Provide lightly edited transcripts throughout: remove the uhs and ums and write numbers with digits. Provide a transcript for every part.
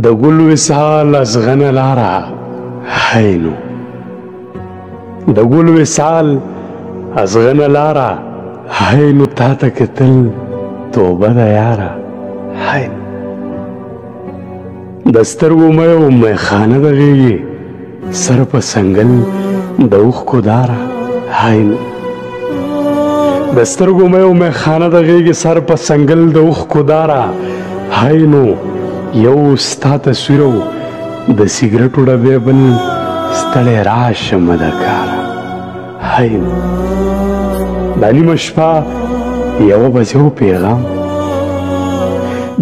د ګل وصال ازغنه لاره هی نو د ګل وصال ازغنه لاره هی نو تا ته کتل توبه ده یاره هی نو د سترګو مې میخانه د غېږې سر په سنګل د اوښکو داره هی نو د سترګو مې میخانه د غېږې سر په سنګل د اوښکو داره هی نو یو ستا تصویر و د سیګرټو ډبې بل ستړی راشمه د کاره هی نو دا نیمه شپه یوه بجې و پیغام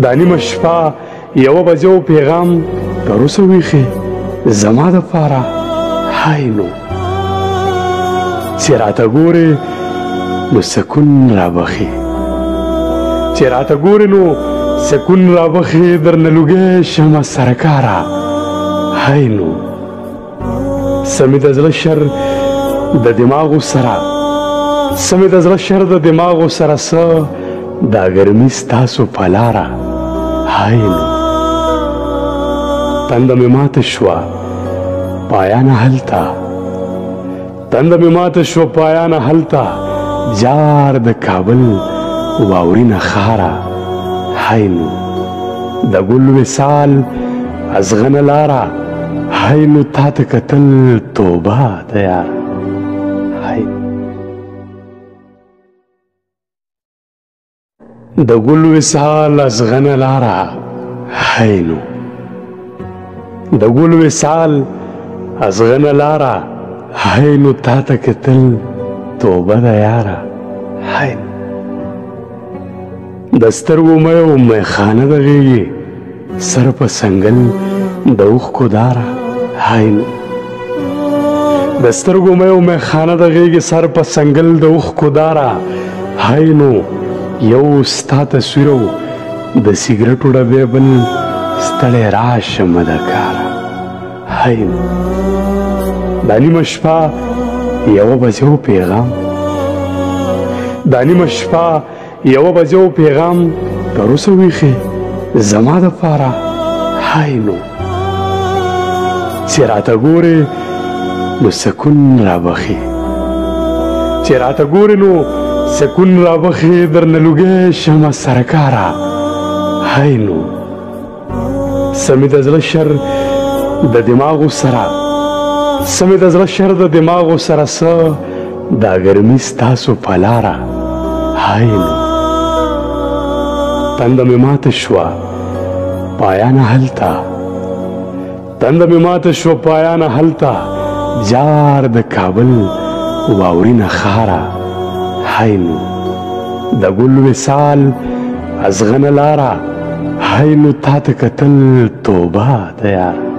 دا نیمه شپه یوه بجې و پیغام تر اوسه ویښې زما دپاره هی نو چې راته ګورې نو سکون رابخي چې راته ګورې نو سکون رابخي درنه لوګی شمه سرکاره هی نو سمې د زړه شر د دماغو سره سمې د زړه شر د دماغو سره څه دا ګرمي ستاسو په لاره هی نو تنده مې ماته شوه پایانه هلته تنده مې ماته شوه پایانه هلته جار د کابل واورینه ښاره هی نو د ګل وصال ازغنه لاره هی نو تا ته کتل توبه ده یاره هی د ګل وصال ازغنه لاره هی نو د ګل وصال ازغنه لاره هی نو تا ته کتل توبه ده یاره هی نو د سترګو مې میخانه د غېږې سر په سنګل د اوښکو داره هی نو د سترګو مې میخانه د غېږې سر په سنګل د اوښکو داره هی نو یو ستا تصویر و د سیګرټو ډبې بل ستړی راشمه د کاره هی نو دا نیمه شپه یوه بجې و پیغام دا نیمه شپه یوه بجې و پیغام تر اوسه ویښې زما دپاره هی نو چې راته ګورې نو سکون رابخي چې راته ګورې نو سکون رابخي درنه لوګی شمه سرکاره هی نو سمې د زړه شر د دماغو سره سمې د زړه شر د دماغو سره څه دا ګرمي ستاسو په لاره هی نو تنده مې ماته شوه پایانه هلته تنده مې ماته شوه پایانه هلته جار د کابل واورینه ښاره هی نو د ګل وصال ازغنه لاره هی نو تا ته کتل توبه ده یاره